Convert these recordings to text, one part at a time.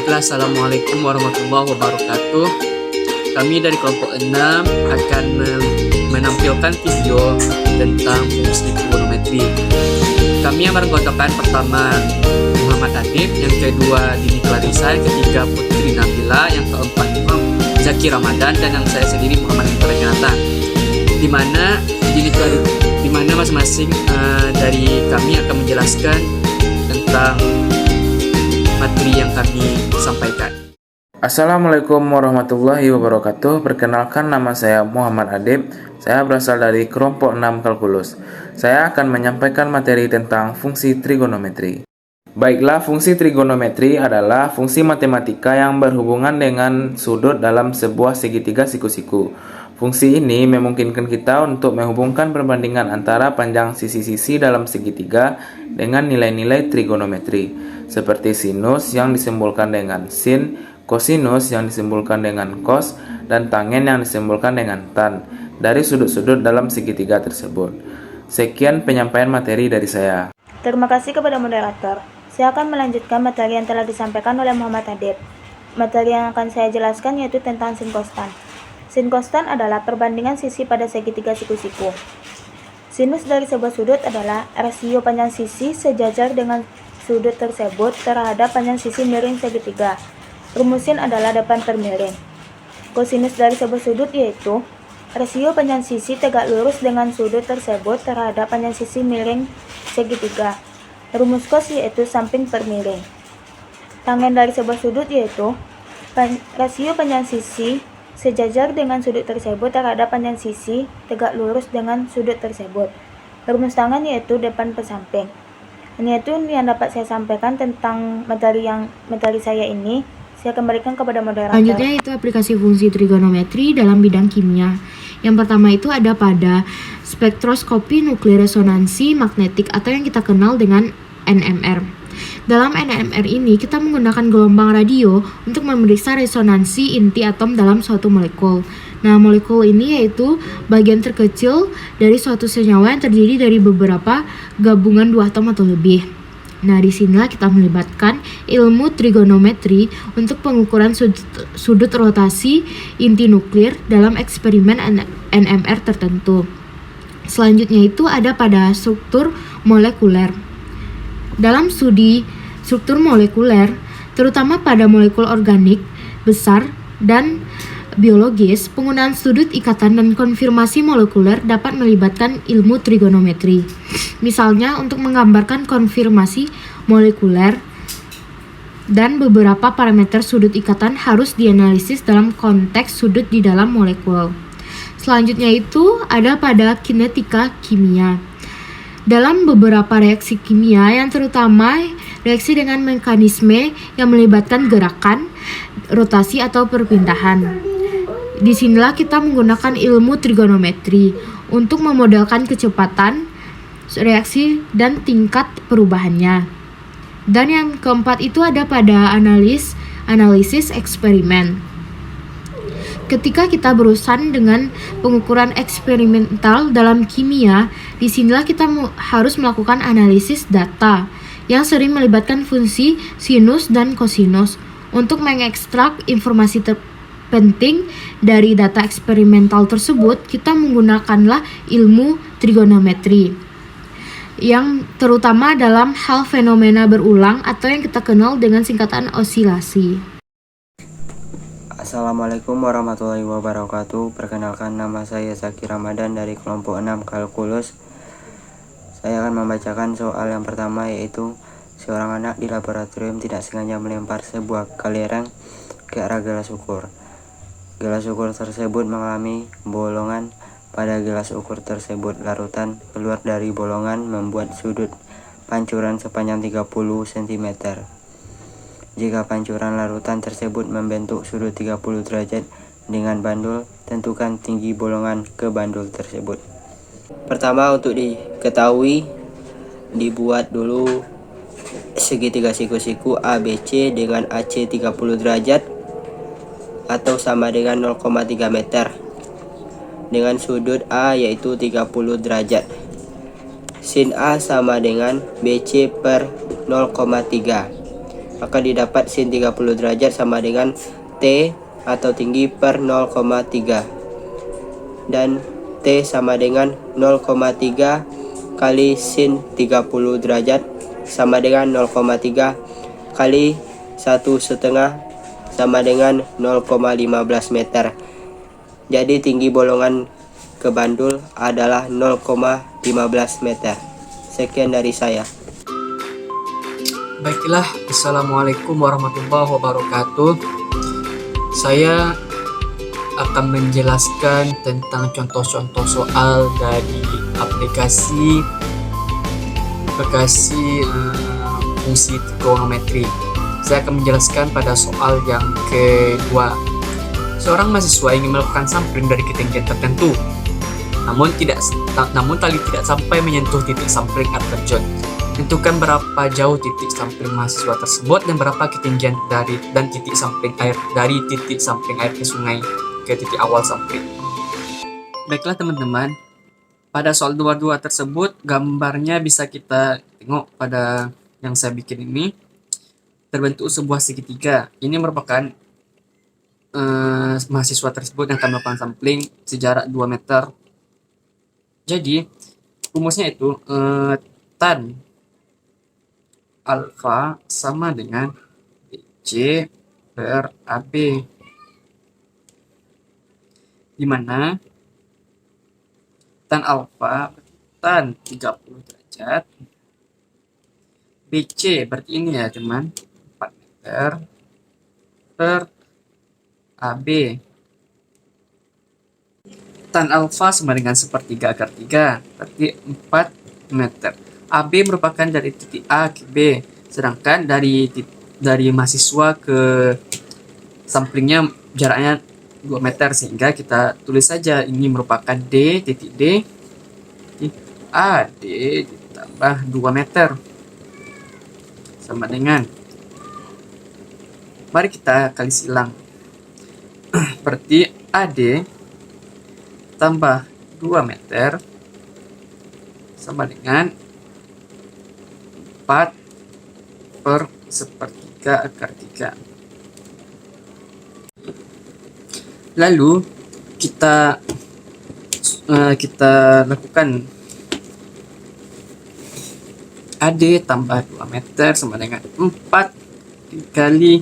Baiklah, Assalamualaikum warahmatullahi wabarakatuh. Kami dari kelompok 6 akan menampilkan video tentang fungsi trigonometri. Kami yang beranggotakan pertama Muhammad Adib, yang kedua Dini Clarissa, yang ketiga Putri Nabila, yang keempat Imam Zaki Ramadan, dan yang saya sendiri Muhammad Renata. Di mana masing-masing dari kami akan menjelaskan tentang materi yang kami sampaikan. Assalamualaikum warahmatullahi wabarakatuh. Perkenalkan, nama saya Muhammad Adib. Saya berasal dari kelompok 6 kalkulus. Saya akan menyampaikan materi tentang fungsi trigonometri. Baiklah, fungsi trigonometri adalah fungsi matematika yang berhubungan dengan sudut dalam sebuah segitiga siku-siku. Fungsi ini memungkinkan kita untuk menghubungkan perbandingan antara panjang sisi-sisi dalam segitiga dengan nilai-nilai trigonometri, seperti sinus yang disimbolkan dengan sin, kosinus yang disimbolkan dengan cos, dan tangen yang disimbolkan dengan tan dari sudut-sudut dalam segitiga tersebut. Sekian penyampaian materi dari saya. Terima kasih kepada moderator. Saya akan melanjutkan materi yang telah disampaikan oleh Muhammad Adib. Materi yang akan saya jelaskan yaitu tentang sin kostan. Sin kostan adalah perbandingan sisi pada segitiga siku-siku. Sinus dari sebuah sudut adalah rasio panjang sisi sejajar dengan sudut tersebut terhadap panjang sisi miring segitiga. Rumus sin adalah depan per miring. Kosinus dari sebuah sudut yaitu rasio panjang sisi tegak lurus dengan sudut tersebut terhadap panjang sisi miring segitiga. Rumus cos yaitu samping per miring. Tangen dari sebuah sudut yaitu rasio panjang sisi sejajar dengan sudut tersebut terhadap panjang sisi tegak lurus dengan sudut tersebut. Rumus tangen yaitu depan per samping. Ini itu yang dapat saya sampaikan tentang materi saya ini. Saya kembalikan kepada moderator. Selanjutnya itu aplikasi fungsi trigonometri dalam bidang kimia. Yang pertama itu ada pada spektroskopi nuklir resonansi magnetik atau yang kita kenal dengan NMR. Dalam NMR ini kita menggunakan gelombang radio untuk memeriksa resonansi inti atom dalam suatu molekul. Nah, molekul ini yaitu bagian terkecil dari suatu senyawa yang terdiri dari beberapa gabungan dua atom atau lebih. Nah, disinilah kita melibatkan ilmu trigonometri untuk pengukuran sudut rotasi inti nuklir dalam eksperimen NMR tertentu. Selanjutnya itu ada pada struktur molekuler. Dalam studi struktur molekuler, terutama pada molekul organik, besar, dan biologis, penggunaan sudut ikatan dan konfirmasi molekuler dapat melibatkan ilmu trigonometri. Misalnya, untuk menggambarkan konfirmasi molekuler dan beberapa parameter sudut ikatan harus dianalisis dalam konteks sudut di dalam molekul. Selanjutnya itu ada pada kinetika kimia. Dalam beberapa reaksi kimia yang terutama reaksi dengan mekanisme yang melibatkan gerakan, rotasi atau perpindahan. Disinilah kita menggunakan ilmu trigonometri untuk memodelkan kecepatan reaksi dan tingkat perubahannya. Dan yang keempat itu ada pada analisis eksperimen. Ketika kita berurusan dengan pengukuran eksperimental dalam kimia, disinilah kita harus melakukan analisis data yang sering melibatkan fungsi sinus dan kosinus. Untuk mengekstrak informasi terpenting dari data eksperimental tersebut, kita menggunakanlah ilmu trigonometri, yang terutama dalam hal fenomena berulang atau yang kita kenal dengan singkatan osilasi. Assalamualaikum warahmatullahi wabarakatuh. Perkenalkan, nama saya Zaki Ramadan dari kelompok 6 kalkulus. Saya akan membacakan soal yang pertama, yaitu seorang anak di laboratorium tidak sengaja melempar sebuah kelereng ke arah gelas ukur. Gelas ukur tersebut mengalami bolongan. Pada gelas ukur tersebut, larutan keluar dari bolongan membuat sudut pancuran sepanjang 30 cm. Jika pancuran larutan tersebut membentuk sudut 30 derajat dengan bandul, tentukan tinggi bolongan ke bandul tersebut. Pertama, untuk diketahui, dibuat dulu segitiga siku-siku ABC dengan AC 30 derajat atau sama dengan 0,3 meter dengan sudut A yaitu 30 derajat. Sin A sama dengan BC per 0,3. maka didapat sin 30 derajat sama dengan T atau tinggi per 0,3, dan T sama dengan 0,3 kali sin 30 derajat sama dengan 0,3 kali 1,5 sama dengan 0,15 meter. Jadi tinggi bolongan ke bandul adalah 0,15 meter. Sekian dari saya. Baiklah, Assalamualaikum warahmatullahi wabarakatuh. Saya akan menjelaskan tentang contoh-contoh soal dari aplikasi fungsi trigonometri. Saya akan menjelaskan pada soal yang kedua. Seorang mahasiswa ingin melakukan sampling dari ketinggian tertentu, namun tali tidak sampai menyentuh titik sampling air terjun. Tentukan berapa jauh titik sampling mahasiswa tersebut dan berapa ketinggian dari titik sampling air ke sungai ke titik awal sampling. Baiklah teman-teman, pada soal 22 tersebut gambarnya bisa kita tengok pada yang saya bikin ini. Terbentuk sebuah segitiga. Ini merupakan mahasiswa tersebut yang akan melakukan sampling sejarak 2 meter. Jadi rumusnya itu tan alfa sama dengan BC per AB, di mana tan alfa tan 30 derajat, BC berarti ini ya teman, 4 meter per AB. Tan alfa sama dengan sepertiga akar 3, berarti 4 meter. AB merupakan dari titik A ke B, sedangkan dari mahasiswa ke samplingnya jaraknya 2 meter, sehingga kita tulis saja ini merupakan D, titik D, AD ditambah 2 meter sama dengan, mari kita kali silang. Berarti AD tambah 2 meter sama dengan 4 per sepertiga akar 3. Lalu kita lakukan AD tambah 2 meter sama dengan 4 dikali,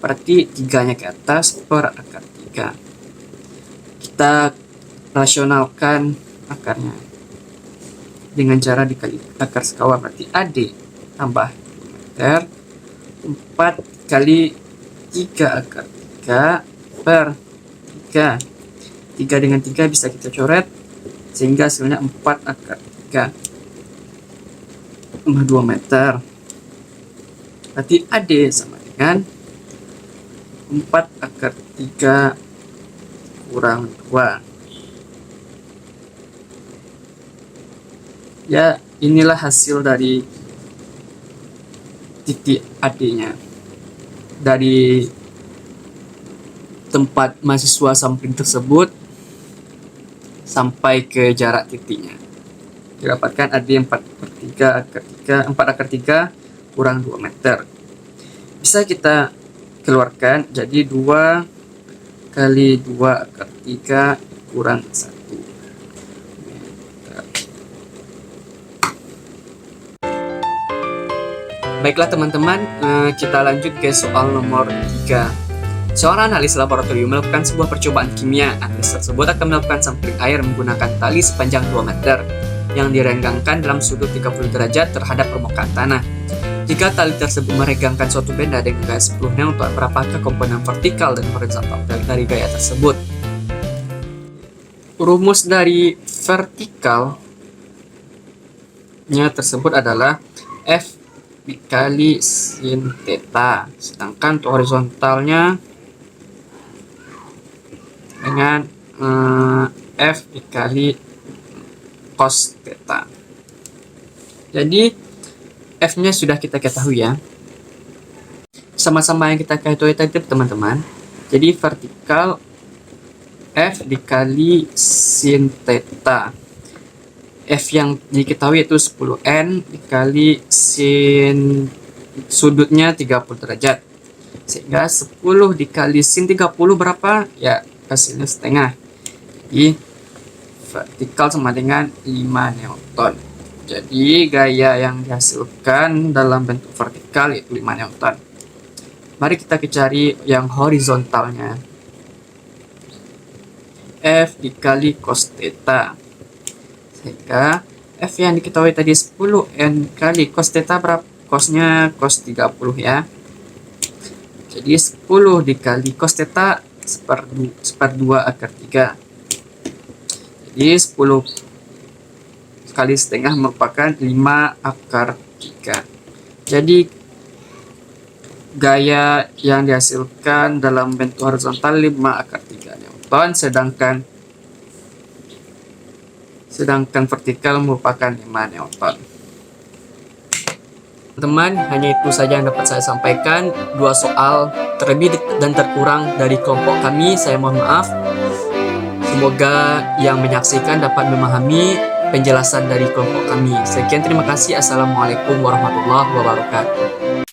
berarti 3-nya ke atas per akar 3. Kita rasionalkan akarnya dengan cara dikali akar sekawan, berarti AD tambah 2 meter 4 kali 3 akar 3 per 3. 3 dengan 3 bisa kita coret sehingga hasilnya 4 akar 3 tambah 2 meter, berarti AD sama dengan 4 akar 3 kurang 2. Ya, inilah hasil dari titik AD-nya dari tempat mahasiswa sampling tersebut sampai ke jarak titiknya. Didapatkan AD 4 akar 3 kurang 2 meter. Bisa kita keluarkan jadi 2 kali 2 akar 3 kurang 1 meter. Baiklah teman-teman, kita lanjut ke soal nomor 3. Seorang analis laboratorium melakukan sebuah percobaan kimia. Analis tersebut akan melakukan sampling air menggunakan tali sepanjang 2 meter yang direnggangkan dalam sudut 30 derajat terhadap permukaan tanah. Jika tali tersebut meregangkan suatu benda dengan gaya 10 Newton, berapakah komponen vertikal dan horizontal dari gaya tersebut? Rumus dari vertikalnya tersebut adalah F dikali sin theta, sedangkan untuk horizontalnya dengan F dikali cos theta. Jadi F-nya sudah kita ketahui ya, sama-sama yang kita ketahui tadi teman-teman. Jadi vertikal F dikali sin theta. F yang diketahui itu 10N dikali sin sudutnya 30 derajat. Sehingga 10 dikali sin 30 berapa? Ya, hasilnya setengah. Jadi vertikal sama dengan 5 Newton. Jadi gaya yang dihasilkan dalam bentuk vertikal yaitu 5 Newton. Mari kita cari yang horizontalnya. F dikali cos theta. Sehingga F yang diketahui tadi 10 N kali cos theta berapa? Cosnya cos 30 ya. Jadi 10 dikali cos theta seperdua akar 3. Jadi 10 kali setengah merupakan 5 akar 3. Jadi gaya yang dihasilkan dalam bentuk horizontal 5 akar 3 Newton, sedangkan vertikal merupakan 5 Newton. Teman-teman, hanya itu saja yang dapat saya sampaikan. 2 soal terlebih dan terkurang dari kelompok kami, saya mohon maaf. Semoga yang menyaksikan dapat memahami penjelasan dari kelompok kami. Sekian, terima kasih. Assalamualaikum warahmatullahi wabarakatuh.